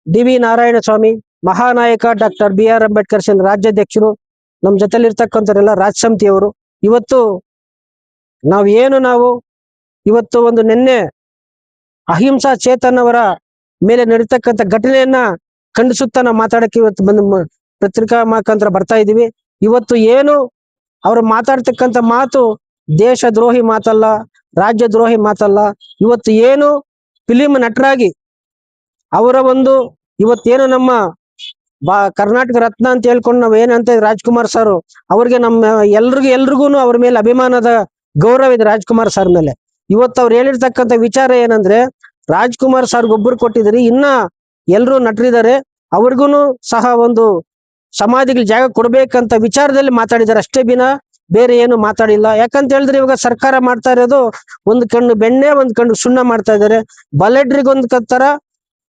DV. Narayanaswamy, ಮಹಾನಾಯಕ doctor B R. Ambedkar ಸೇನೆ ರಾಜ್ಯಾಧ್ಯಕ್ಷರು, ನಮ್ಮ ಜೊತೆಲಿರ್ತಕ್ಕಂಥವರೆಲ್ಲ ರಾಜ್ ಸಮಿತಿಯವರು. ಇವತ್ತು ನಾವು ಇವತ್ತು ಒಂದು ನಿನ್ನೆ ಅಹಿಂಸಾ ಚೇತನ್ ಅವರ ಮೇಲೆ ನಡೀತಕ್ಕಂಥ ಘಟನೆಯನ್ನ ಖಂಡಿಸುತ್ತಾ ನಾವು ಮಾತಾಡಕ್ಕೆ ಇವತ್ತು ಬಂದು ಪತ್ರಿಕಾ ಮುಖಾಂತರ ಬರ್ತಾ ಇದೀವಿ. ಇವತ್ತು ಏನು ಅವರು ಮಾತಾಡ್ತಕ್ಕಂಥ ಮಾತು ದೇಶ ದ್ರೋಹಿ ಮಾತಲ್ಲ, ರಾಜ್ಯ ದ್ರೋಹಿ ಮಾತಲ್ಲ. ಇವತ್ತು ಏನು ಫಿಲಿಂ ನಟರಾಗಿ ಅವರ ಒಂದು ಇವತ್ತೇನು ನಮ್ಮ ಕರ್ನಾಟಕ ರತ್ನ ಅಂತ ಹೇಳ್ಕೊಂಡು ನಾವ್ ಏನಂತ ರಾಜ್ಕುಮಾರ್ ಸರ್ ಅವ್ರಿಗೆ ನಮ್ಮ ಎಲ್ರಿಗೂ ಅವ್ರ ಮೇಲೆ ಅಭಿಮಾನದ ಗೌರವ ಇದೆ ರಾಜ್ಕುಮಾರ್ ಸರ್ ಮೇಲೆ. ಇವತ್ತು ಅವ್ರು ಹೇಳಿರ್ತಕ್ಕಂಥ ವಿಚಾರ ಏನಂದ್ರೆ ರಾಜ್ಕುಮಾರ್ ಸರ್ ಒಬ್ಬರು ಕೊಟ್ಟಿದ್ರಿ, ಇನ್ನ ಎಲ್ರು ನಟರಿದ್ದಾರೆ, ಅವ್ರಿಗೂ ಸಹ ಒಂದು ಸಮಾಧಿಗೆ ಜಾಗ ಕೊಡ್ಬೇಕಂತ ವಿಚಾರದಲ್ಲಿ ಮಾತಾಡಿದ್ದಾರೆ ಅಷ್ಟೇ ಬಿನ ಬೇರೆ ಏನು ಮಾತಾಡಿಲ್ಲ. ಯಾಕಂತ ಹೇಳಿದ್ರೆ ಇವಾಗ ಸರ್ಕಾರ ಮಾಡ್ತಾ ಇರೋದು ಒಂದು ಕಣ್ಣು ಬೆಣ್ಣೆ ಒಂದು ಕಣ್ಣು ಸುಣ್ಣ ಮಾಡ್ತಾ ಇದ್ದಾರೆ. ಬಲೆಡ್ರಿಗೊಂದ್ ತರ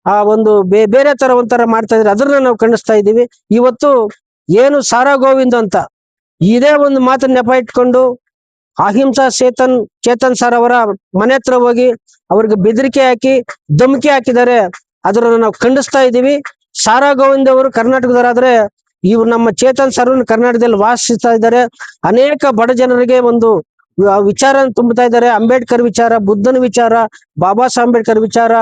ಆ ಒಂದು ಬೇರೆ ತರ ಒಂಥರ ಮಾಡ್ತಾ ಇದ್ರೆ ಅದನ್ನ ನಾವು ಖಂಡಿಸ್ತಾ ಇದ್ದೀವಿ. ಇವತ್ತು ಏನು ಸಾರಾ ಗೋವಿಂದ್ ಅಂತ ಇದೇ ಒಂದು ಮಾತನ್ನ ನೆಪ ಇಟ್ಕೊಂಡು ಅಹಿಂಸಾ ಚೇತನ್ ಸರ್ ಅವರ ಮನೆ ಹತ್ರ ಹೋಗಿ ಅವ್ರಿಗೆ ಬೆದರಿಕೆ ಹಾಕಿ ಧಮಕಿ ಹಾಕಿದ್ದಾರೆ. ಅದನ್ನ ನಾವು ಖಂಡಿಸ್ತಾ ಇದ್ದೀವಿ. ಸಾರಾ ಗೋವಿಂದ್ ಅವರು ಕರ್ನಾಟಕದವರಾದ್ರೆ ಇವ್ರು ನಮ್ಮ ಚೇತನ್ ಸರ್ ಕರ್ನಾಟಕದಲ್ಲಿ ವಾಸಿಸ್ತಾ ಇದ್ದಾರೆ. ಅನೇಕ ಬಡ ಜನರಿಗೆ ಒಂದು ವಿಚಾರ ತುಂಬುತ್ತಾ ಇದ್ದಾರೆ. ಅಂಬೇಡ್ಕರ್ ವಿಚಾರ, ಬುದ್ಧನ ವಿಚಾರ, ಬಾಬಾ ಸಾಹೇಬ್ ಅಂಬೇಡ್ಕರ್ ವಿಚಾರ,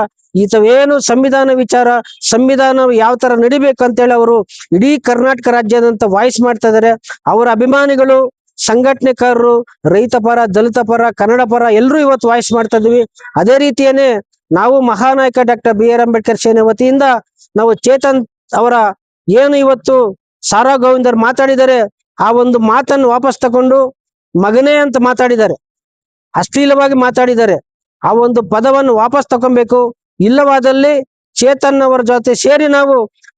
ಈತವೇನು ಸಂವಿಧಾನ ವಿಚಾರ, ಸಂವಿಧಾನ ಯಾವ ತರ ನಡಿಬೇಕು ಅಂತೇಳಿ ಅವರು ಇಡೀ ಕರ್ನಾಟಕ ರಾಜ್ಯದಂತ ವಾಯ್ಸ್ ಮಾಡ್ತಾ ಇದ್ದಾರೆ. ಅವರ ಅಭಿಮಾನಿಗಳು, ಸಂಘಟನೆಕಾರರು, ರೈತ ಪರ, ದಲಿತ ಪರ, ಕನ್ನಡ ಪರ ಎಲ್ಲರೂ ಇವತ್ತು ವಾಯ್ಸ್ ಮಾಡ್ತಾ ಇದೀವಿ. ಅದೇ ರೀತಿಯೇನೆ ನಾವು ಮಹಾನಾಯಕ ಡಾಕ್ಟರ್ ಬಿ.ಆರ್. ಅಂಬೇಡ್ಕರ್ ಸೇನೆ ವತಿಯಿಂದ ನಾವು ಚೇತನ್ ಅವರ ಏನು ಇವತ್ತು ಸಾರಾ ಗೋವಿಂದರ್ ಮಾತಾಡಿದರೆ ಆ ಒಂದು ಮಾತನ್ನು ವಾಪಸ್ ತಕೊಂಡು ಮಗನೇ ಅಂತ ಮಾತಾಡಿದ್ದಾರೆ, ಅಶ್ಲೀಲವಾಗಿ ಮಾತಾಡಿದ್ದಾರೆ. ಆ ಒಂದು ಪದವನ್ನು ವಾಪಸ್ ತಗೊಬೇಕು. ಇಲ್ಲವಾದಲ್ಲಿ ಚೇತನ್ ಅವರ ಜೊತೆ ಸೇರಿ ನಾವು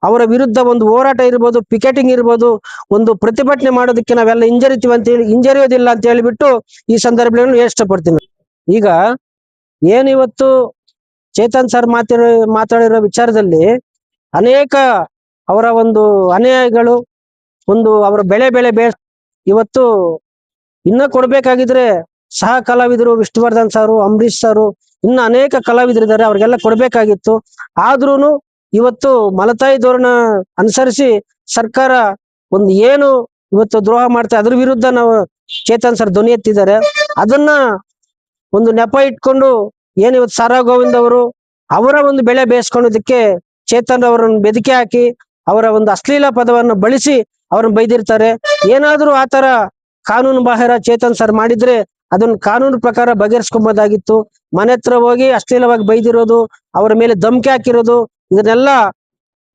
ಅವರ ವಿರುದ್ಧ ಒಂದು ಹೋರಾಟ ಇರ್ಬೋದು, ಪಿಕೆಟಿಂಗ್ ಇರ್ಬೋದು, ಒಂದು ಪ್ರತಿಭಟನೆ ಮಾಡೋದಕ್ಕೆ ನಾವೆಲ್ಲ ಹಿಂಜರಿಯೋದಿಲ್ಲ ಅಂತ ಹೇಳಿಬಿಟ್ಟು ಈ ಸಂದರ್ಭದಲ್ಲಿ ಇಷ್ಟಪಡ್ತೀನಿ. ಈಗ ಏನಿವತ್ತು ಚೇತನ್ ಸರ್ ಮಾತಾಡಿರೋ ವಿಚಾರದಲ್ಲಿ ಅನೇಕ ಅವರ ಒಂದು ಅನ್ಯಾಯಗಳು, ಒಂದು ಅವರ ಬೆಳೆ ಇವತ್ತು ಇನ್ನ ಕೊಡ್ಬೇಕಾಗಿದ್ರೆ ಸಹ ಕಲಾವಿದರು ವಿಷ್ಣುವರ್ಧನ್ ಸಾರು, ಅಂಬರೀಶ್ ಸಾರು, ಇನ್ನ ಅನೇಕ ಕಲಾವಿದರಿದ್ದಾರೆ, ಅವ್ರಿಗೆಲ್ಲ ಕೊಡ್ಬೇಕಾಗಿತ್ತು. ಆದ್ರೂನು ಇವತ್ತು ಮಲತಾಯಿ ಧೋರಣ ಅನುಸರಿಸಿ ಸರ್ಕಾರ ಒಂದು ಏನು ಇವತ್ತು ದ್ರೋಹ ಮಾಡ್ತಾರೆ ಅದ್ರ ವಿರುದ್ಧ ನಾವು ಚೇತನ್ ಸರ್ ಧ್ವನಿ ಎತ್ತಿದ್ದಾರೆ. ಅದನ್ನ ಒಂದು ನೆಪ ಇಟ್ಕೊಂಡು ಏನ್ ಇವತ್ತು ಸಾರಾ ಗೋವಿಂದ್ ಅವರು ಅವರ ಒಂದು ಬೆಳೆ ಬೇಯಿಸ್ಕೊಳ್ಳೋದಕ್ಕೆ ಚೇತನ್ ಅವರನ್ನು ಬೆದರಿಕೆ ಹಾಕಿ ಅವರ ಒಂದು ಅಶ್ಲೀಲ ಪದವನ್ನು ಬಳಸಿ ಅವ್ರನ್ನ ಬೈದಿರ್ತಾರೆ. ಏನಾದ್ರೂ ಆತರ ಕಾನೂನು ಬಾಹಿರ ಚೇತನ್ ಸರ್ ಮಾಡಿದ್ರೆ ಅದನ್ನ ಕಾನೂನು ಪ್ರಕಾರ ಬಗೆಹರಿಸ್ಕೊಬೋದಾಗಿತ್ತು. ಮನೆ ಹತ್ರ ಹೋಗಿ ಅಶ್ಲೀಲವಾಗಿ ಬೈದಿರೋದು, ಅವರ ಮೇಲೆ ಧಮಕಿ ಹಾಕಿರೋದು, ಇದನ್ನೆಲ್ಲ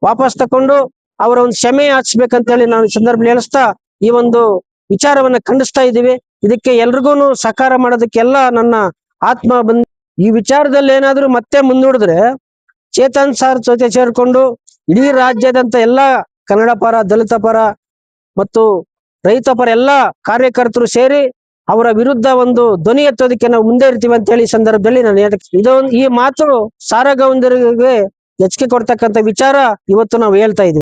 ವಾಪಸ್ ತಕೊಂಡು ಅವರ ಒಂದು ಕ್ಷಮೆ ಯಾಚಿಸ್ಬೇಕಂತ ಹೇಳಿ ನಾನು ಈ ಸಂದರ್ಭದಲ್ಲಿ ಹೇಳಿಸ್ತಾ ಈ ಒಂದು ವಿಚಾರವನ್ನ ಖಂಡಿಸ್ತಾ ಇದ್ದೀವಿ. ಇದಕ್ಕೆ ಎಲ್ರಿಗೂ ಸಹಕಾರ ಮಾಡೋದಕ್ಕೆಲ್ಲ ನನ್ನ ಆತ್ಮ ಈ ವಿಚಾರದಲ್ಲಿ ಏನಾದ್ರೂ ಮತ್ತೆ ಮುಂದೂಡಿದ್ರೆ ಚೇತನ್ ಸರ್ ಜೊತೆ ಸೇರ್ಕೊಂಡು ಇಡೀ ರಾಜ್ಯದಂತ ಎಲ್ಲಾ ಕನ್ನಡ ಪರ, ದಲಿತ ಪರ ಮತ್ತು ರೈತ ಪರ ಎಲ್ಲಾ ಕಾರ್ಯಕರ್ತರು ಸೇರಿ ಅವರ ವಿರುದ್ಧ ಒಂದು ಧ್ವನಿ ಎತ್ತೋದಕ್ಕೆ ನಾವು ಮುಂದೆ ಇರ್ತೀವಿ ಅಂತ ಹೇಳಿ ಈ ಸಂದರ್ಭದಲ್ಲಿ ನಾನು ಈ ಮಾತು ಸಾರಾ ಗೋವಿಂದರಿಗೆ ಹೆಚ್ಚಿಗೆ ಕೊಡ್ತಕ್ಕಂಥ ವಿಚಾರ ಇವತ್ತು ನಾವು ಹೇಳ್ತಾ ಇದೀವಿ.